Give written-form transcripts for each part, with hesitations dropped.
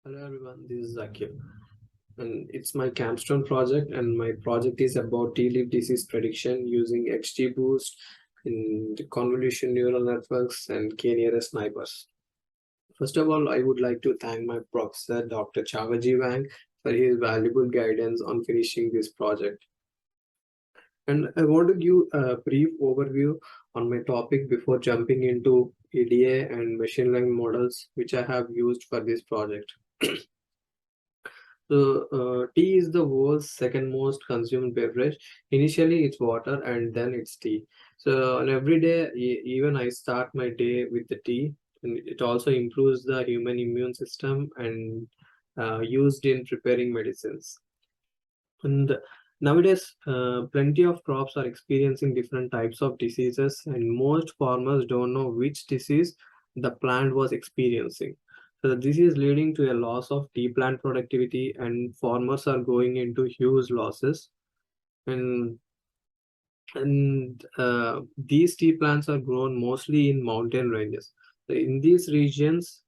Hello everyone, this is Zakir, and it's my Capstone project, and my project is about T-leaf disease prediction using XgBoost in the convolution neural networks and k-nearest neighbors. First of all, I would like to thank my professor, Dr. Chavaji Wang, for his valuable guidance on finishing this project. And I want to give a brief overview on my topic before jumping into EDA and machine learning models, which I have used for this project. So, tea is the world's second most consumed beverage. Initially, it's water and then it's tea. So, on every day, even I start my day with the tea, and it also improves the human immune system and used in preparing medicines. And nowadays, plenty of crops are experiencing different types of diseases, and most farmers don't know which disease the plant was experiencing. So this is leading to a loss of tea plant productivity, and farmers are going into huge losses. And these tea plants are grown mostly in mountain ranges. So in these regions,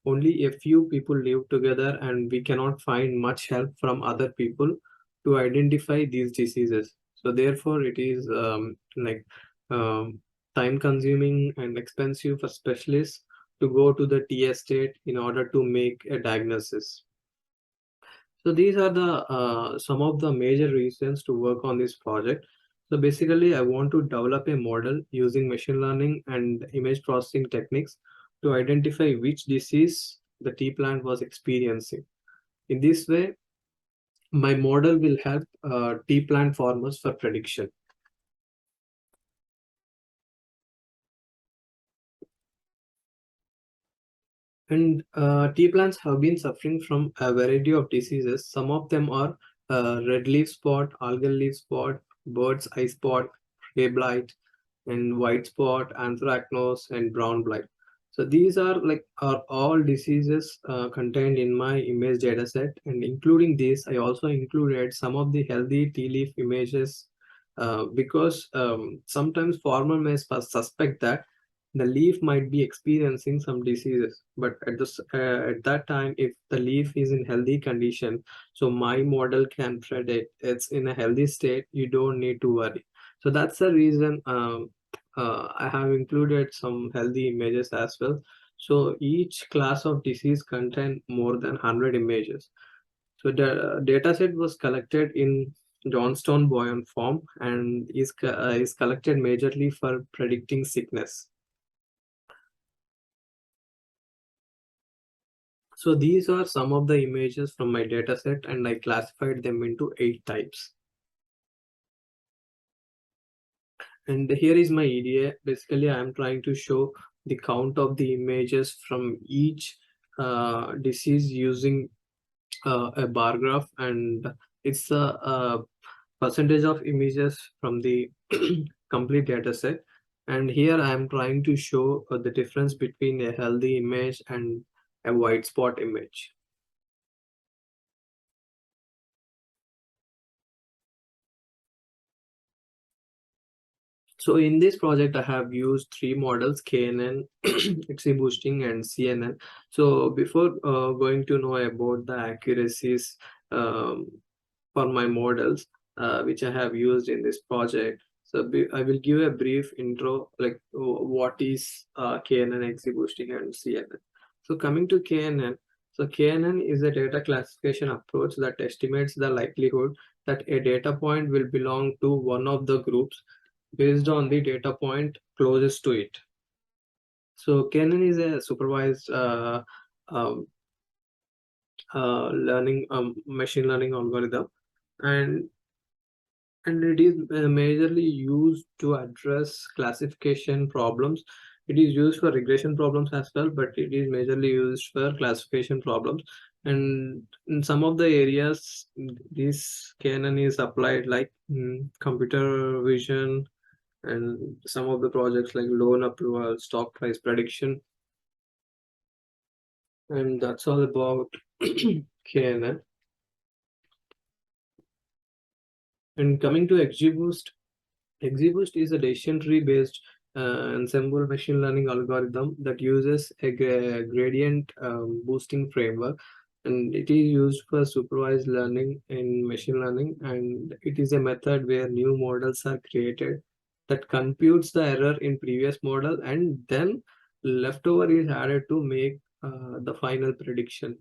only a few people live together, and we cannot find much help from other people to identify these diseases. So therefore, it is um, time consuming and expensive for specialists to go to the tea estate in order to make a diagnosis. So these are the some of the major reasons to work on this project. So basically, I want to develop a model using machine learning and image processing techniques to identify which disease the tea plant was experiencing. In this way, my model will help tea plant farmers for prediction. And tea plants have been suffering from a variety of diseases. Some of them are red leaf spot, algal leaf spot, bird's eye spot, hay blight, and white spot, anthracnose, and brown blight. So these are all diseases contained in my image dataset, and including this, I also included some of the healthy tea leaf images because sometimes farmer may suspect that the leaf might be experiencing some diseases, but at that time, if the leaf is in healthy condition, so my model can predict it's in a healthy state, you don't need to worry. So that's the reason I have included some healthy images as well. So each class of disease contain more than 100 images. So the data set was collected in Johnstone Boyan form and is collected majorly for predicting sickness. So these are some of the images from my dataset, and I classified them into 8 types. And here is my EDA. Basically, I am trying to show the count of the images from each disease using a bar graph, and it's a percentage of images from the complete dataset. And here I am trying to show the difference between a healthy image and a white spot image. So in this project, I have used 3 models, KNN, XgBoosting, and CNN. So before going to know about the accuracies um, for my models, which I have used in this project, so I will give a brief intro, like what is KNN, XgBoosting, and CNN. So coming to KNN, so KNN is a data classification approach that estimates the likelihood that a data point will belong to one of the groups based on the data point closest to it. So KNN is a supervised um, learning machine learning algorithm, and it is majorly used to address classification problems. It is used for regression problems as well, but it is majorly used for classification problems. And in some of the areas, this KNN is applied, like computer vision, and some of the projects like loan approval, stock price prediction. And that's all about KNN. And coming to XgBoost, XgBoost is a decision tree based ensemble machine learning algorithm that uses a gradient boosting framework, and it is used for supervised learning in machine learning, and it is a method where new models are created that computes the error in previous model, and then leftover is added to make the final prediction.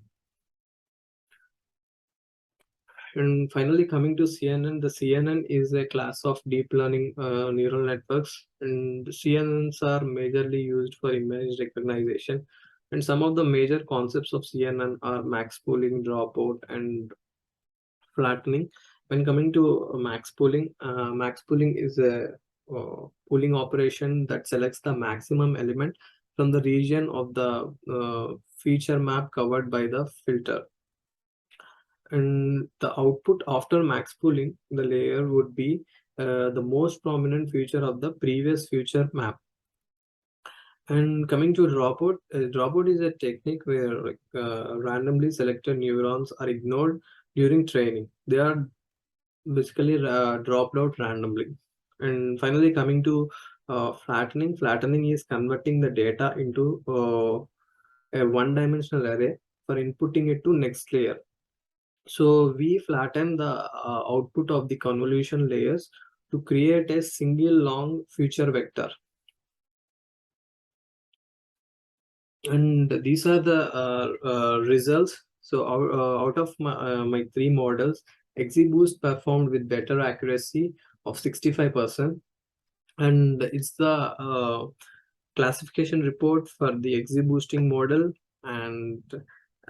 And finally, coming to CNN, the CNN is a class of deep learning neural networks, and CNNs are majorly used for image recognition. And some of the major concepts of CNN are max pooling, dropout, and flattening. When coming to max pooling is a pooling operation that selects the maximum element from the region of the feature map covered by the filter. And the output after max pooling, the layer would be the most prominent feature of the previous feature map. And coming to dropout is a technique where randomly selected neurons are ignored during training. They are basically dropped out randomly. And finally, coming to flattening is converting the data into a one-dimensional array for inputting it to next layer. So we flatten the output of the convolution layers to create a single long feature vector. And these are the results. So out of my three models, XgBoost performed with better accuracy of 65%. And it's the classification report for the XgBoosting model, and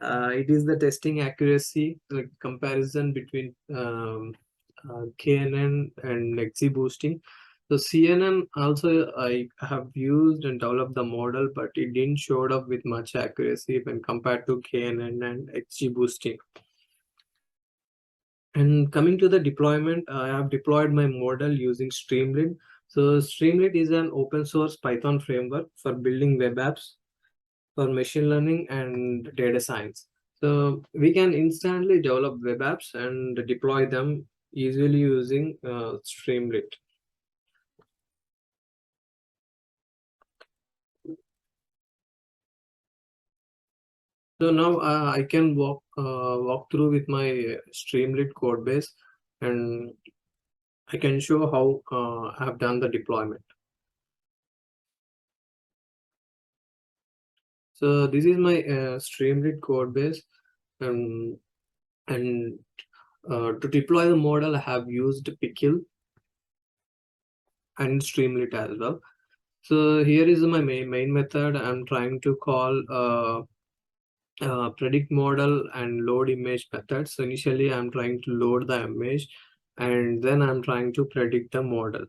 it is the testing accuracy, like comparison between KNN and XgBoosting. So CNN also I have used and developed the model, but it didn't show up with much accuracy when compared to KNN and XgBoosting. And coming to the deployment, I have deployed my model using Streamlit. So Streamlit is an open source Python framework for building web apps for machine learning and data science. So we can instantly develop web apps and deploy them easily using Streamlit. So now I can walk through with my Streamlit code base, and I can show how I have done the deployment. So this is my Streamlit code base, and to deploy the model, I have used Pickle and Streamlit as well. So here is my main method. I'm trying to call predict model and load image methods. So initially, I'm trying to load the image, and then I'm trying to predict the model.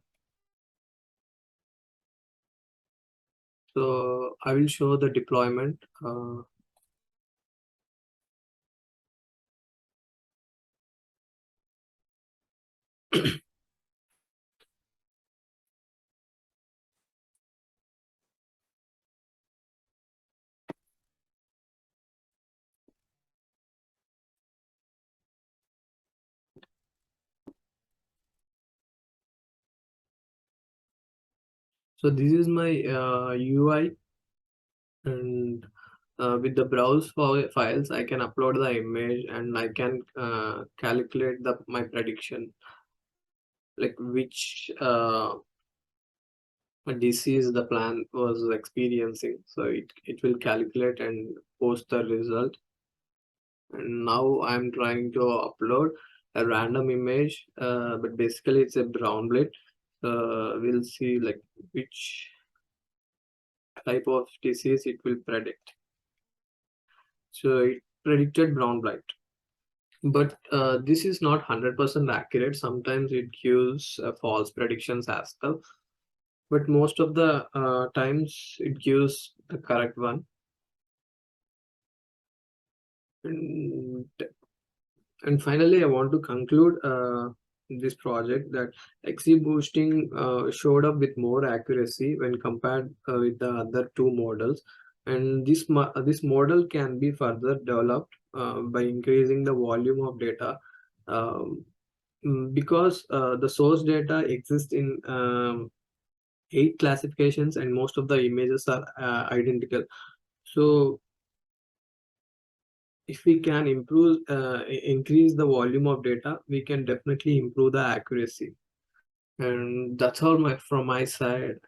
So I will show the deployment. So this is my UI, and with the browse files, I can upload the image, and I can calculate my prediction, like which disease the plant was experiencing. So it will calculate and post the result. And now I'm trying to upload a random image, but basically it's a brown blade. We'll see like which type of disease it will predict. So it predicted brown blight, but this is not 100% accurate. Sometimes it gives false predictions as well, but most of the times it gives the correct one. And, and finally, I want to conclude this project that XgBoosting showed up with more accuracy when compared with the other two models. And this model can be further developed by increasing the volume of data, because the source data exists in 8 classifications, and most of the images are identical. So if we can increase the volume of data, we can definitely improve the accuracy. And that's all from my side.